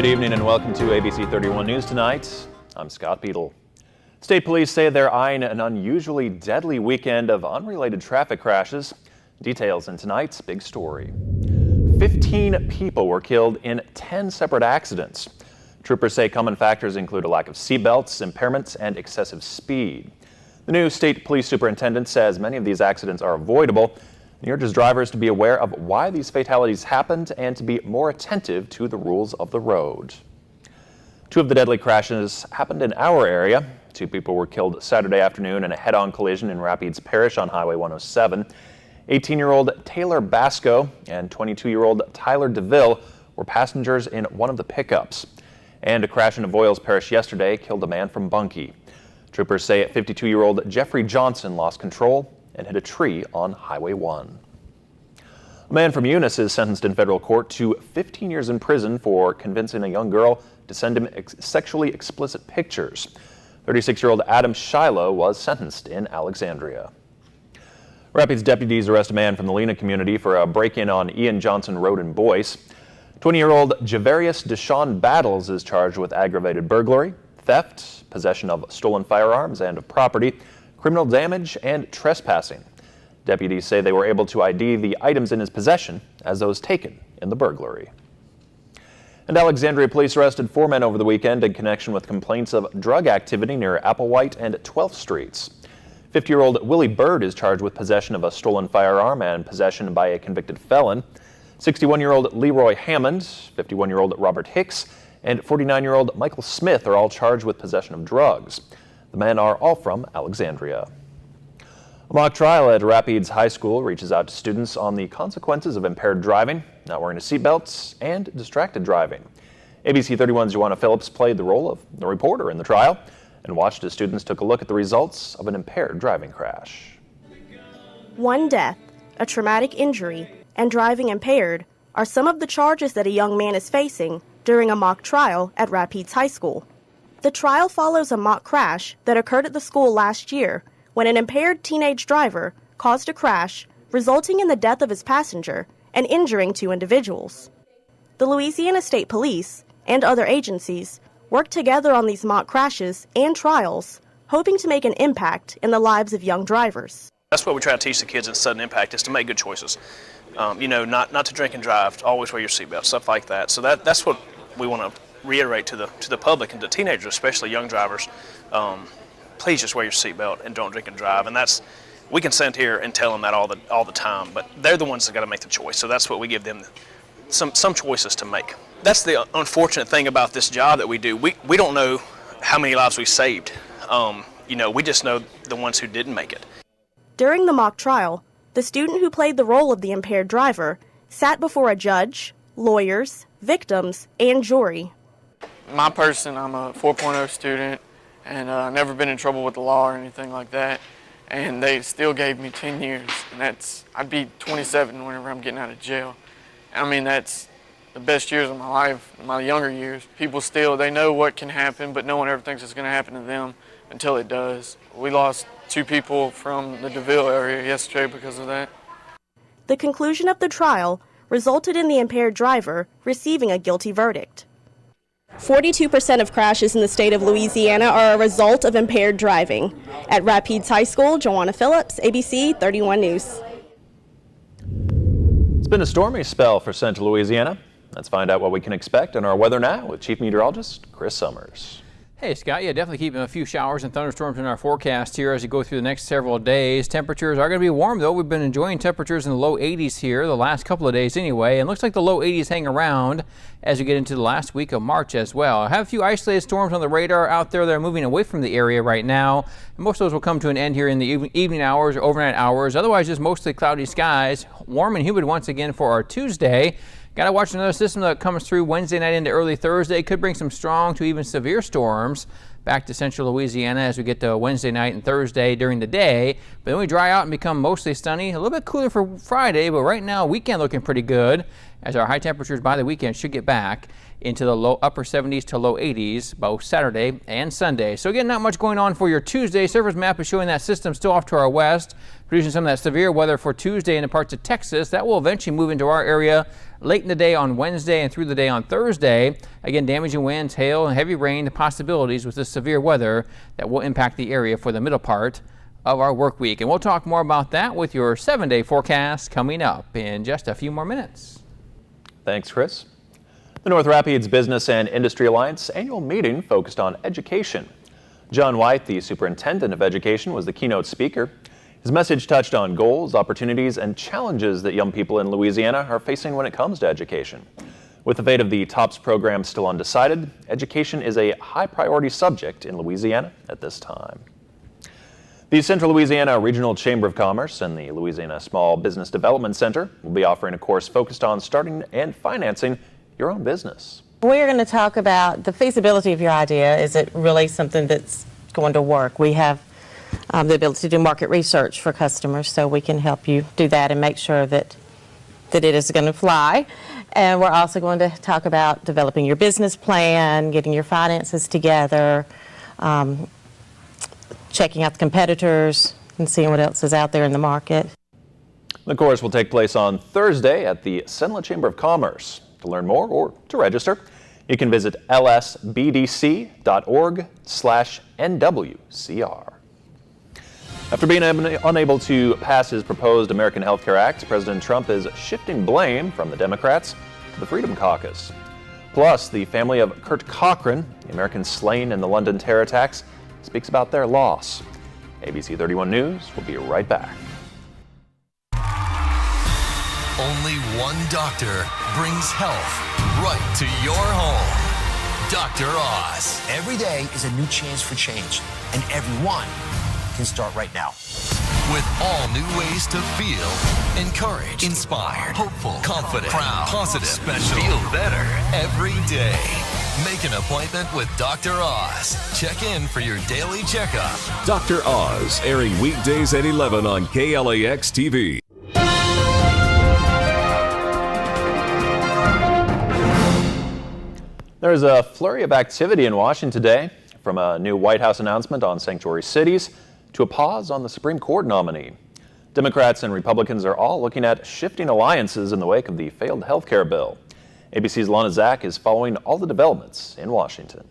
Good evening and welcome to ABC 31 News Tonight. I'm Scott Beadle. State police say they're eyeing an unusually deadly weekend of unrelated traffic crashes. Details in tonight's big story. 15 people were killed in 10 separate accidents. Troopers say common factors include a lack of seatbelts, impairments, and excessive speed. The new state police superintendent says many of these accidents are avoidable and urges drivers to be aware of why these fatalities happened and to be more attentive to the rules of the road. Two of the deadly crashes happened in our area. 2 people were killed Saturday afternoon in a head-on collision in Rapides Parish on Highway 107. 18-year-old Taylor Basco and 22-year-old Tyler DeVille were passengers in one of the pickups. And a crash in Avoyelles Parish yesterday killed a man from Bunkie. Troopers say 52-year-old Jeffrey Johnson lost control and hit a tree on Highway 1. A man from Eunice is sentenced in federal court to 15 years in prison for convincing a young girl to send him sexually explicit pictures. 36-year-old Adam Shiloh was sentenced in Alexandria. Rapids deputies arrest a man from the Lena community for a break-in on Ian Johnson Road in Boyce. 20-year-old Javarius Deshaun Battles is charged with aggravated burglary, theft, possession of stolen firearms and of property, criminal damage, and trespassing. Deputies say they were able to ID the items in his possession as those taken in the burglary. And Alexandria police arrested 4 men over the weekend in connection with complaints of drug activity near Applewhite and 12th Streets. 50-year-old Willie Bird is charged with possession of a stolen firearm and possession by a convicted felon. 61-year-old Leroy Hammond, 51-year-old Robert Hicks, and 49-year-old Michael Smith are all charged with possession of drugs. The men are all from Alexandria. A mock trial at Rapides High School reaches out to students on the consequences of impaired driving, not wearing a seatbelt, and distracted driving. ABC 31's Joanna Phillips played the role of the reporter in the trial and watched as students took a look at the results of an impaired driving crash. 1 death, a traumatic injury, and driving impaired are some of the charges that a young man is facing during a mock trial at Rapides High School. The trial follows a mock crash that occurred at the school last year when an impaired teenage driver caused a crash, resulting in the death of his passenger and injuring 2 individuals. The Louisiana State Police and other agencies work together on these mock crashes and trials, hoping to make an impact in the lives of young drivers. That's what we try to teach the kids in Sudden Impact, is to make good choices. Not to drink and drive, to always wear your seatbelt, stuff like that. So that's what we want to reiterate to the public and to teenagers, especially young drivers. Please just wear your seatbelt and don't drink and drive. And we can sit here and tell them that all the time, but they're the ones that got to make the choice. So that's what we give them, some choices to make. That's the unfortunate thing about this job that we do. We don't know how many lives we saved. We just know the ones who didn't make it. During the mock trial, the student who played the role of the impaired driver sat before a judge, lawyers, victims, and jury. My person, I'm a 4.0 student, and I've never been in trouble with the law or anything like that. And they still gave me 10 years, and I'd be 27 whenever I'm getting out of jail. I mean, that's the best years of my life, my younger years. People they know what can happen, but no one ever thinks it's going to happen to them until it does. We lost 2 people from the DeVille area yesterday because of that. The conclusion of the trial resulted in the impaired driver receiving a guilty verdict. 42% of crashes in the state of Louisiana are a result of impaired driving. At Rapides High School, Joanna Phillips, ABC 31 News. It's been a stormy spell for central Louisiana. Let's find out what we can expect in our weather now with Chief Meteorologist Chris Summers. Hey Scott, yeah, definitely keeping a few showers and thunderstorms in our forecast here as you go through the next several days. Temperatures are going to be warm though. We've been enjoying temperatures in the low 80s here the last couple of days anyway, and looks like the low 80s hang around as we get into the last week of March as well. I have a few isolated storms on the radar out there that are moving away from the area right now. And most of those will come to an end here in the evening hours or overnight hours. Otherwise, just mostly cloudy skies, warm and humid once again for our Tuesday. Got to watch another system that comes through Wednesday night into early Thursday. Could bring some strong to even severe storms back to central Louisiana as we get to Wednesday night and Thursday during the day. But then we dry out and become mostly sunny. A little bit cooler for Friday, but right now weekend looking pretty good as our high temperatures by the weekend should get back into the upper 70s to low 80s both Saturday and Sunday. So again, not much going on for your Tuesday. Surface map is showing that system still off to our west, producing some of that severe weather for Tuesday in the parts of Texas. That will eventually move into our area late in the day on Wednesday and through the day on Thursday. Again, damaging winds, hail, and heavy rain, the possibilities with this severe weather that will impact the area for the middle part of our work week. And we'll talk more about that with your 7-day forecast coming up in just a few more minutes. Thanks, Chris. The North Rapids Business and Industry Alliance annual meeting focused on education. John White, the superintendent of education, was the keynote speaker. His message touched on goals, opportunities, and challenges that young people in Louisiana are facing when it comes to education. With the fate of the TOPS program still undecided, education is a high priority subject in Louisiana at this time. The Central Louisiana Regional Chamber of Commerce and the Louisiana Small Business Development Center will be offering a course focused on starting and financing your own business. We're going to talk about the feasibility of your idea. Is it really something that's going to work? We have the ability to do market research for customers, so we can help you do that and make sure that it is going to fly. And we're also going to talk about developing your business plan, getting your finances together, checking out the competitors and seeing what else is out there in the market. The course will take place on Thursday at the Cenla Chamber of Commerce. To learn more or to register, you can visit lsbdc.org/NWCR. After being unable to pass his proposed American Health Care Act, President Trump is shifting blame from the Democrats to the Freedom Caucus. Plus, the family of Kurt Cochran, the American slain in the London terror attacks, speaks about their loss. ABC 31 News will be right back. Only one doctor brings health right to your home. Dr. Oz. Every day is a new chance for change, and everyone can start right now. With all new ways to feel encouraged, inspired, hopeful, confident, proud, positive, special, feel better every day. Make an appointment with Dr. Oz. Check in for your daily checkup. Dr. Oz, airing weekdays at 11 on KLAX TV. There's a flurry of activity in Washington today, from a new White House announcement on sanctuary cities to a pause on the Supreme Court nominee. Democrats and Republicans are all looking at shifting alliances in the wake of the failed health care bill. ABC's Lana Zach is following all the developments in Washington.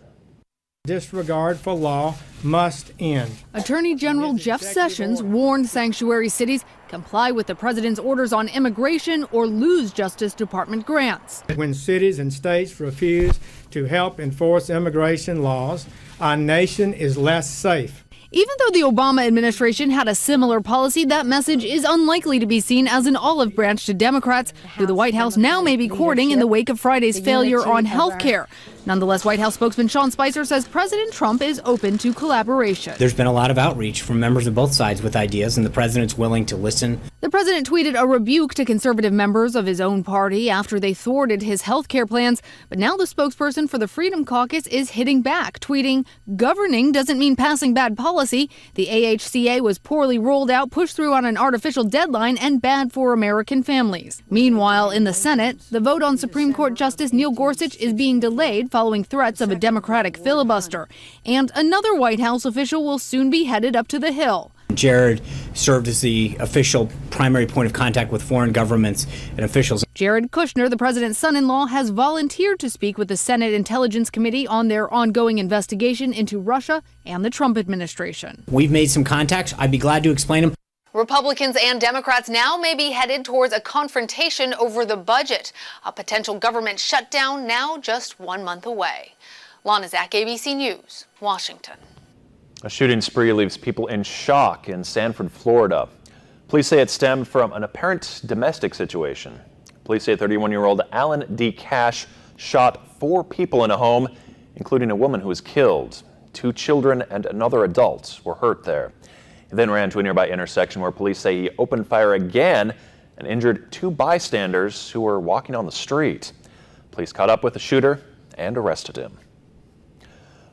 Disregard for law must end. Attorney General Jeff Sessions warned sanctuary cities comply with the president's orders on immigration or lose Justice Department grants. When cities and states refuse to help enforce immigration laws, our nation is less safe. Even though the Obama administration had a similar policy, that message is unlikely to be seen as an olive branch to Democrats, who the White House now may be courting in the wake of Friday's failure on health care. Nonetheless, White House spokesman Sean Spicer says President Trump is open to collaboration. There's been a lot of outreach from members of both sides with ideas, and the president's willing to listen. The president tweeted a rebuke to conservative members of his own party after they thwarted his health care plans. But now the spokesperson for the Freedom Caucus is hitting back, tweeting, "Governing doesn't mean passing bad policy. The AHCA was poorly rolled out, pushed through on an artificial deadline, and bad for American families." Meanwhile, in the Senate, the vote on Supreme Court Justice Neil Gorsuch is being delayed following threats of a Democratic filibuster. And another White House official will soon be headed up to the Hill. Jared served as the official primary point of contact with foreign governments and officials. Jared Kushner, the president's son-in-law, has volunteered to speak with the Senate Intelligence Committee on their ongoing investigation into Russia and the Trump administration. We've made some contacts. I'd be glad to explain them. Republicans and Democrats now may be headed towards a confrontation over the budget. A potential government shutdown now just 1 month away. Lana Zach, ABC News, Washington. A shooting spree leaves people in shock in Sanford, Florida. Police say it stemmed from an apparent domestic situation. Police say 31-year-old Alan D. Cash shot 4 people in a home, including a woman who was killed. 2 children and another adult were hurt there. He then ran to a nearby intersection where police say he opened fire again and injured 2 bystanders who were walking on the street. Police caught up with the shooter and arrested him.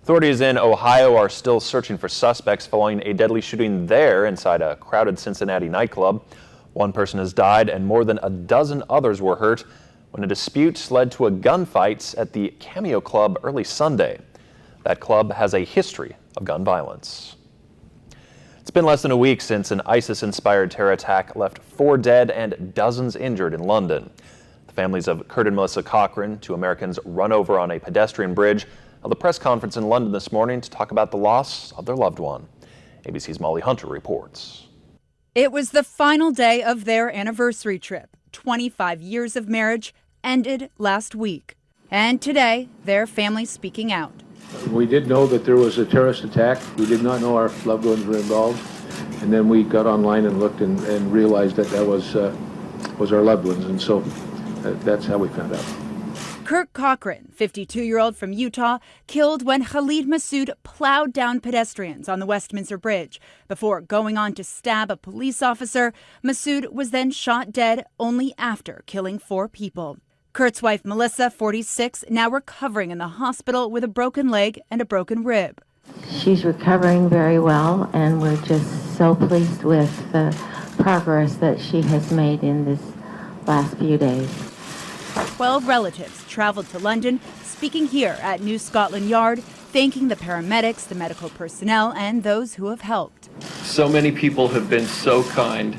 Authorities in Ohio are still searching for suspects following a deadly shooting there inside a crowded Cincinnati nightclub. 1 person has died and more than a dozen others were hurt when a dispute led to a gunfight at the Cameo Club early Sunday. That club has a history of gun violence. It's been less than a week since an ISIS-inspired terror attack left 4 dead and dozens injured in London. The families of Kurt and Melissa Cochran, 2 Americans run over on a pedestrian bridge, held a press conference in London this morning to talk about the loss of their loved one. ABC's Molly Hunter reports. It was the final day of their anniversary trip. 25 years of marriage ended last week. And today, their family speaking out. We did know that there was a terrorist attack. We did not know our loved ones were involved. And then we got online and looked and realized that was our loved ones. And so that's how we found out. Kurt Cochran, 52-year-old from Utah, killed when Khalid Massoud plowed down pedestrians on the Westminster Bridge. Before going on to stab a police officer, Massoud was then shot dead only after killing 4 people. Kurt's wife, Melissa, 46, now recovering in the hospital with a broken leg and a broken rib. She's recovering very well, and we're just so pleased with the progress that she has made in this last few days. 12 relatives traveled to London, speaking here at New Scotland Yard, thanking the paramedics, the medical personnel, and those who have helped. So many people have been so kind,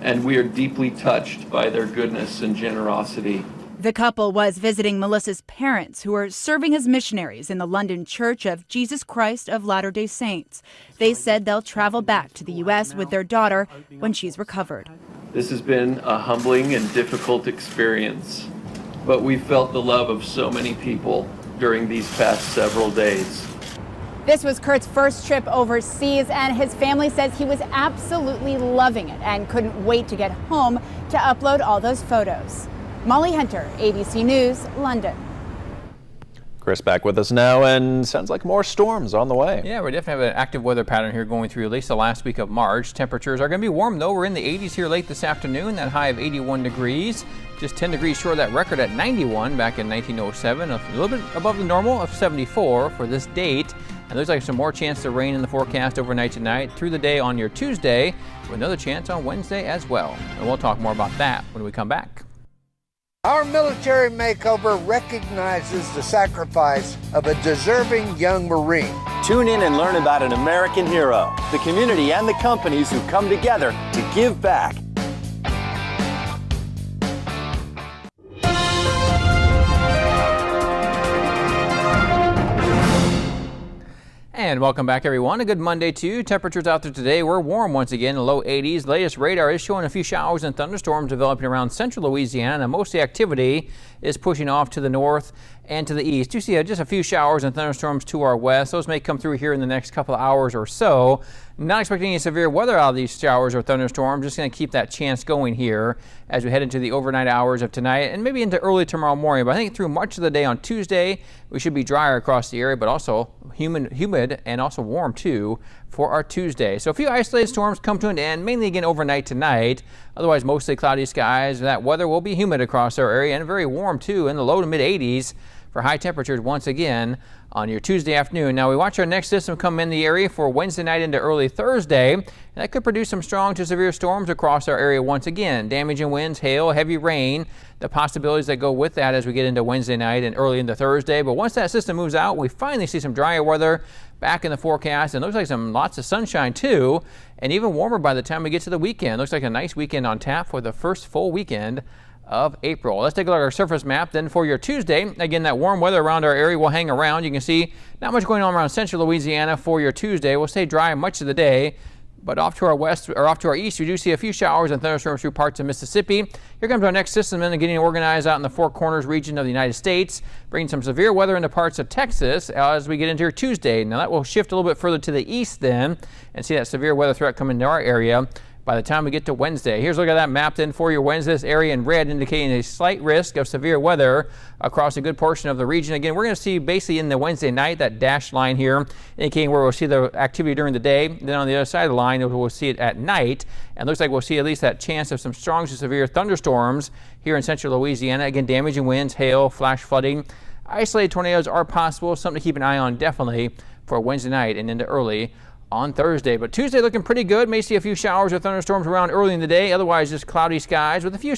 and we are deeply touched by their goodness and generosity. The couple was visiting Melissa's parents, who are serving as missionaries in the London Church of Jesus Christ of Latter-day Saints. They said they'll travel back to the U.S. with their daughter when she's recovered. This has been a humbling and difficult experience, but we felt the love of so many people during these past several days. This was Kurt's first trip overseas, and his family says he was absolutely loving it and couldn't wait to get home to upload all those photos. Molly Hunter, ABC News, London. Chris back with us now, and sounds like more storms on the way. Yeah, we definitely have an active weather pattern here going through at least the last week of March. Temperatures are going to be warm, though. We're in the 80s here late this afternoon, that high of 81 degrees. Just 10 degrees short of that record at 91 back in 1907. A little bit above the normal of 74 for this date. And looks like some more chance of rain in the forecast overnight tonight through the day on your Tuesday, with another chance on Wednesday as well. And we'll talk more about that when we come back. Our military makeover recognizes the sacrifice of a deserving young Marine. Tune in and learn about an American hero, the community and the companies who come together to give back. And welcome back, everyone. A good Monday to you. Temperatures out there today were warm once again, in the low 80s. Latest radar is showing a few showers and thunderstorms developing around central Louisiana. Most of the activity is pushing off to the north and to the east. You see just a few showers and thunderstorms to our west. Those may come through here in the next couple of hours or so. Not expecting any severe weather out of these showers or thunderstorms. Just going to keep that chance going here as we head into the overnight hours of tonight and maybe into early tomorrow morning. But I think through much of the day on Tuesday, we should be drier across the area, but also humid and also warm too for our Tuesday. So a few isolated storms come to an end, mainly again overnight tonight. Otherwise, mostly cloudy skies. That weather will be humid across our area and very warm too, in the low to mid 80s for high temperatures once again on your Tuesday afternoon. Now we watch our next system come in the area for Wednesday night into early Thursday. And that could produce some strong to severe storms across our area once again. Damaging winds, hail, heavy rain, the possibilities that go with that as we get into Wednesday night and early into Thursday. But once that system moves out, we finally see some drier weather back in the forecast, and looks like lots of sunshine too, and even warmer by the time we get to the weekend. Looks like a nice weekend on tap for the first full weekend of April. Let's take a look at our surface map then for your Tuesday. Again, that warm weather around our area will hang around. You can see not much going on around central Louisiana for your Tuesday. We'll stay dry much of the day, but off to our west or off to our east, we do see a few showers and thunderstorms through parts of Mississippi. Here comes our next system and getting organized out in the Four Corners region of the United States, bringing some severe weather into parts of Texas as we get into your Tuesday. Now that will shift a little bit further to the east then and see that severe weather threat come into our area by the time we get to Wednesday. Here's a look at that map then for your Wednesday. This area in red indicating a slight risk of severe weather across a good portion of the region. Again, we're going to see basically in the Wednesday night, that dashed line here indicating where we'll see the activity during the day. Then on the other side of the line, we'll see it at night. And looks like we'll see at least that chance of some strong to severe thunderstorms here in central Louisiana. Again, damaging winds, hail, flash flooding. Isolated tornadoes are possible. Something to keep an eye on definitely for Wednesday night and into early on Thursday. But Tuesday looking pretty good. May see a few showers or thunderstorms around early in the day. Otherwise, just cloudy skies with a few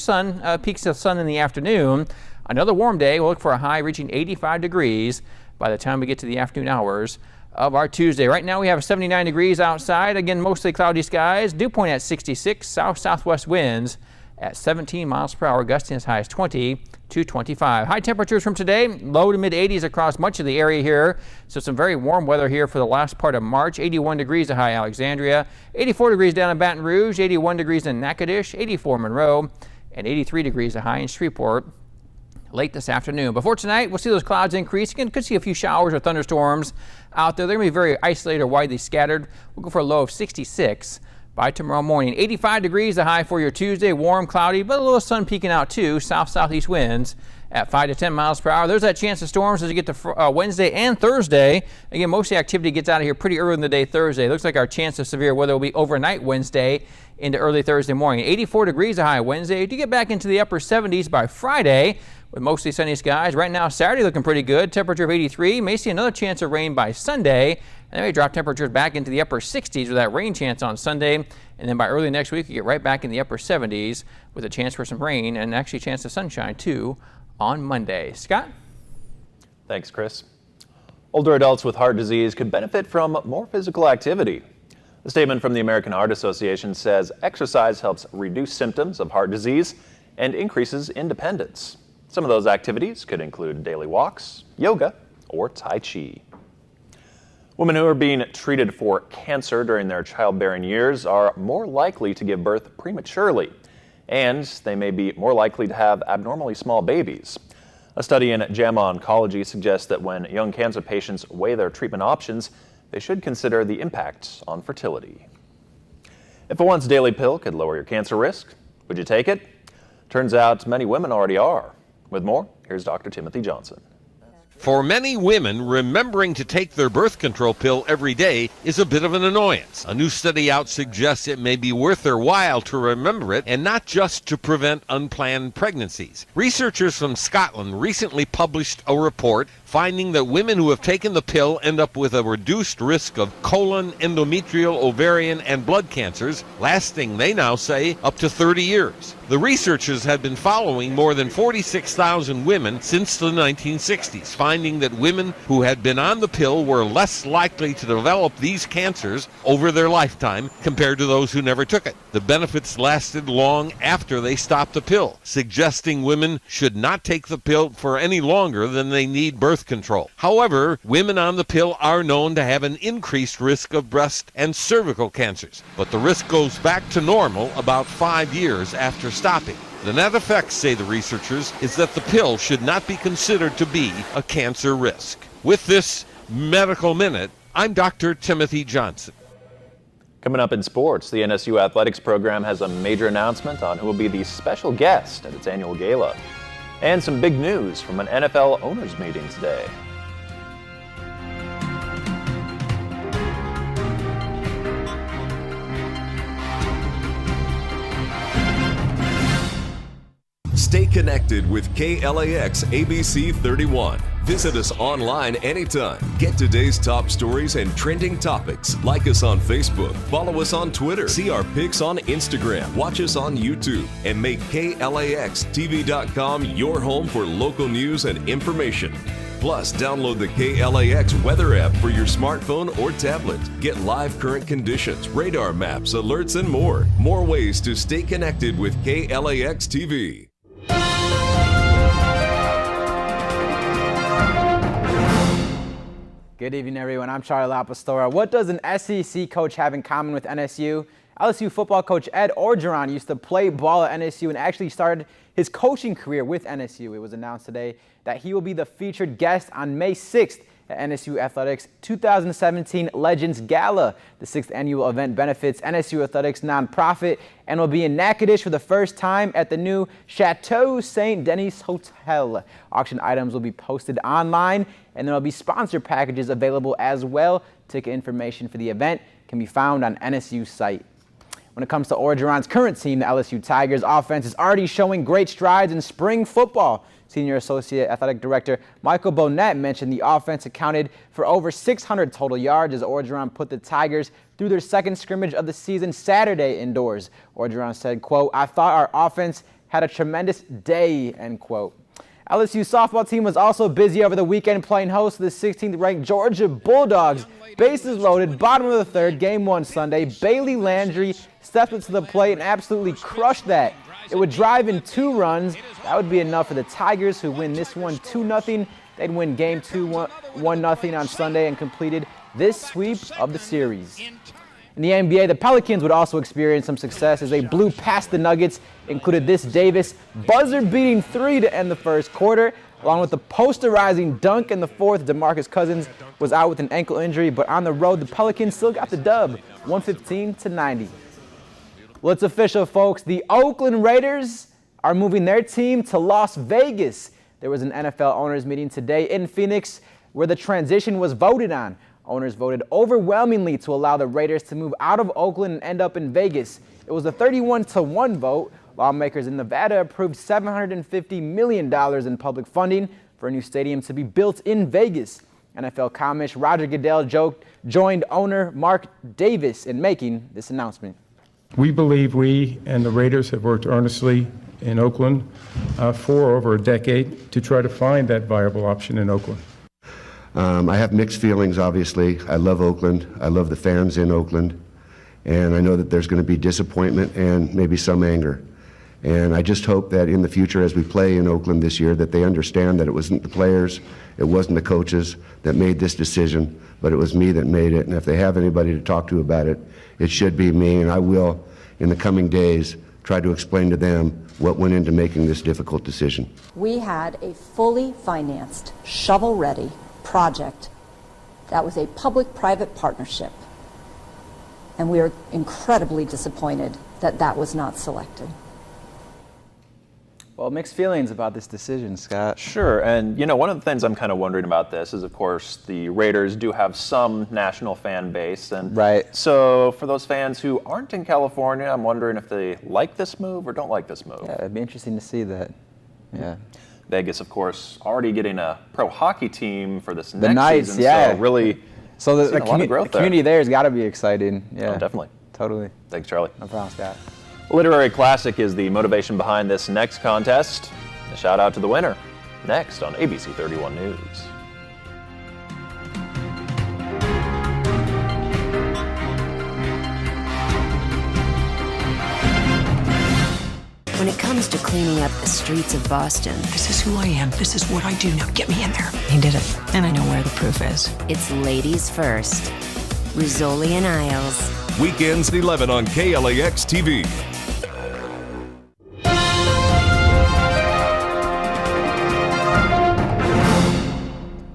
peaks of sun in the afternoon. Another warm day. We'll look for a high reaching 85 degrees by the time we get to the afternoon hours of our Tuesday. Right now we have 79 degrees outside. Again, mostly cloudy skies. Dew point at 66. South-southwest winds at 17 miles per hour, gusting as high as 20 to 25. High temperatures from today, low to mid 80s across much of the area here. So some very warm weather here for the last part of March. 81 degrees at High Alexandria, 84 degrees down in Baton Rouge, 81 degrees in Natchitoches, 84 Monroe, and 83 degrees at High in Shreveport late this afternoon. Before tonight, we'll see those clouds increase. Again, could see a few showers or thunderstorms out there. They're going to be very isolated or widely scattered. We'll go for a low of 66. By tomorrow morning. 85 degrees the high for your Tuesday. Warm, cloudy, but a little sun peeking out too. South-southeast winds at 5 to 10 miles per hour. There's that chance of storms as you get to Wednesday and Thursday. Again, most of the activity gets out of here pretty early in the day Thursday. Looks like our chance of severe weather will be overnight Wednesday into early Thursday morning. 84 degrees the high Wednesday. To get back into the upper 70s by Friday with mostly sunny skies. Right now, Saturday looking pretty good. Temperature of 83. May see another chance of rain by Sunday. And then we drop temperatures back into the upper 60s with that rain chance on Sunday. And then by early next week, we get right back in the upper 70s with a chance for some rain and actually a chance of sunshine too on Monday. Scott? Thanks, Chris. Older adults with heart disease could benefit from more physical activity. A statement from the American Heart Association says exercise helps reduce symptoms of heart disease and increases independence. Some of those activities could include daily walks, yoga, or Tai Chi. Women who are being treated for cancer during their childbearing years are more likely to give birth prematurely, and they may be more likely to have abnormally small babies. A study in JAMA Oncology suggests that when young cancer patients weigh their treatment options, they should consider the impact on fertility. If a once daily pill could lower your cancer risk, would you take it? Turns out many women already are. With more, here's Dr. Timothy Johnson. For many women, remembering to take their birth control pill every day is a bit of an annoyance. A new study out suggests it may be worth their while to remember it and not just to prevent unplanned pregnancies. Researchers from Scotland recently published a report finding that women who have taken the pill end up with a reduced risk of colon, endometrial, ovarian, and blood cancers, lasting, they now say, up to 30 years. The researchers had been following more than 46,000 women since the 1960s, finding that women who had been on the pill were less likely to develop these cancers over their lifetime compared to those who never took it. The benefits lasted long after they stopped the pill, suggesting women should not take the pill for any longer than they need birth control. However, women on the pill are known to have an increased risk of breast and cervical cancers, but the risk goes back to normal about 5 years after stopping. The net effect, say the researchers, is that the pill should not be considered to be a cancer risk. With this Medical Minute, I'm Dr. Timothy Johnson. Coming up in sports, the NSU Athletics program has a major announcement on who will be the special guest at its annual gala. And some big news from an NFL owners meeting today. Stay connected with KLAX ABC 31. Visit us online anytime. Get today's top stories and trending topics. Like us on Facebook. Follow us on Twitter. See our pics on Instagram. Watch us on YouTube. And make KLAXTV.com your home for local news and information. Plus, download the KLAX weather app for your smartphone or tablet. Get live current conditions, radar maps, alerts, and more. More ways to stay connected with KLAX TV. Good evening, everyone. I'm Charlie LaPastora. What does an SEC coach have in common with NSU? LSU football coach Ed Orgeron used to play ball at NSU and actually started his coaching career with NSU. It was announced today that he will be the featured guest on May 6th at NSU Athletics 2017 Legends Gala. The 6th annual event benefits NSU Athletics nonprofit and will be in Natchitoches for the first time at the new Chateau St. Denis Hotel. Auction items will be posted online, and there will be sponsor packages available as well. Ticket information for the event can be found on NSU's site. When it comes to Orgeron's current team, the LSU Tigers offense is already showing great strides in spring football. Senior Associate Athletic Director Michael Bonnet mentioned the offense accounted for over 600 total yards as Orgeron put the Tigers through their second scrimmage of the season Saturday indoors. Orgeron said, quote, "I thought our offense had a tremendous day," end quote. LSU softball team was also busy over the weekend playing host to the 16th ranked Georgia Bulldogs. Bases loaded, bottom of the third, game 1 Sunday. Bailey Landry stepped up to the plate and absolutely crushed that. It would drive in 2 runs. That would be enough for the Tigers, who win this one 2-0. They'd win game 2 1-0 on Sunday and completed this sweep of the series. In the NBA, the Pelicans would also experience some success as they blew past the Nuggets, included this Davis buzzer-beating 3 to end the first quarter. Along with the posterizing dunk in the fourth, DeMarcus Cousins was out with an ankle injury, but on the road, the Pelicans still got the dub, 115-90. Well, it's official, folks. The Oakland Raiders are moving their team to Las Vegas. There was an NFL owners meeting today in Phoenix where the transition was voted on. Owners voted overwhelmingly to allow the Raiders to move out of Oakland and end up in Vegas. It was a 31-1 vote. Lawmakers in Nevada approved $750 million in public funding for a new stadium to be built in Vegas. NFL commish Roger Goodell joined owner Mark Davis in making this announcement. We believe we and the Raiders have worked earnestly in Oakland for over a decade to try to find that viable option in Oakland. I have mixed feelings, obviously. I love Oakland. I love the fans in Oakland. And I know that there's going to be disappointment and maybe some anger. And I just hope that in the future, as we play in Oakland this year, that they understand that it wasn't the players, it wasn't the coaches that made this decision, but it was me that made it. And if they have anybody to talk to about it, it should be me. And I will, in the coming days, try to explain to them what went into making this difficult decision. We had a fully financed, shovel-ready project that was a public-private partnership. And we are incredibly disappointed that that was not selected. Well, mixed feelings about this decision, Scott. Sure, and you know, one of the things I'm kind of wondering about this is, of course, the Raiders do have some national fan base, and right. So for those fans who aren't in California, I'm wondering if they like this move or don't like this move. Yeah, it'd be interesting to see that. Yeah. Vegas, of course, already getting a pro hockey team for this The next Knights, season, yeah. so really, so the a lot of growth community there has got to be exciting. Yeah, Oh, definitely. Totally. Thanks, Charlie. No problem, Scott. Literary Classic is the motivation behind this next contest. A shout out to the winner. Next on ABC 31 News. When it comes to cleaning up the streets of Boston, This is who I am. This is what I do. Now get me in there. he did it. And I know where the proof is. It's ladies first. Rizzoli and Isles. Weekends at 11 on KLAX TV.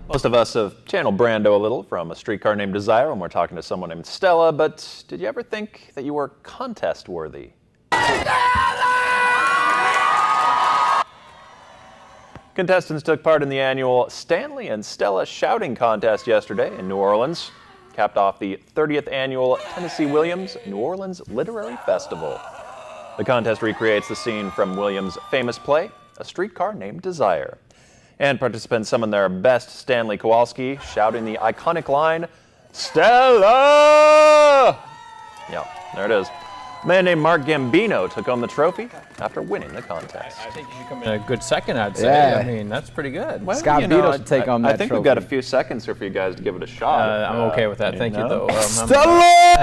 Most of us have channeled Brando a little from A Streetcar Named Desire when we're talking to someone named Stella, but did you ever think that you were contest worthy? Contestants took part in the annual Stanley and Stella Shouting Contest yesterday in New Orleans, capped off the 30th annual Tennessee Williams New Orleans Literary Festival. The contest recreates the scene from Williams' famous play, A Streetcar Named Desire. And participants summoned their best Stanley Kowalski, shouting the iconic line, "Stella!" Yeah, there it is. A man named Mark Gambino took home the trophy after winning the contest. I think you should come in a good second, I'd say. Yeah. I mean, that's pretty good. Well, Scott you know, Beadle should take home that I think trophy. we've got a few seconds here for you guys to give it a shot. I'm okay with that. Thank you, though. Stella!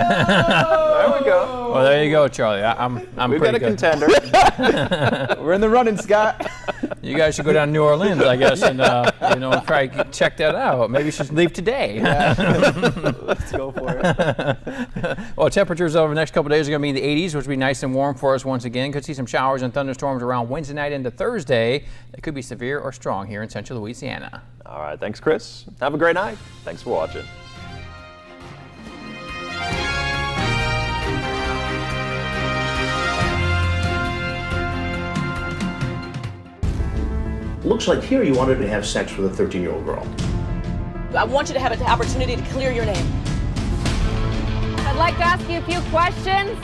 There we go. Well, there you go, Charlie. I'm We've got pretty a good. We're in the running, Scott. You guys should go down to New Orleans, I guess, and try to check that out. Maybe you should leave today. Let's go for it. Well, temperatures over the next couple of days are going to be in the 80s, which will be nice and warm for us once again. Could see some showers and thunderstorms around Wednesday night into Thursday. They could be severe or strong here in central Louisiana. All right, thanks, Chris. Have a great night. Thanks for watching. Looks like here you wanted to have sex with a 13-year-old girl. I want you to have an opportunity to clear your name. I'd like to ask you a few questions.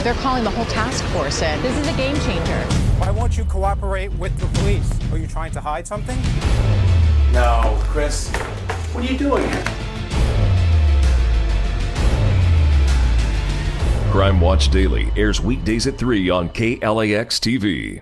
They're calling the whole task force in. This is a game changer. Why won't you cooperate with the police? Are you trying to hide something? No, Chris, what are you doing here? Crime Watch Daily airs weekdays at 3 on KLAX TV.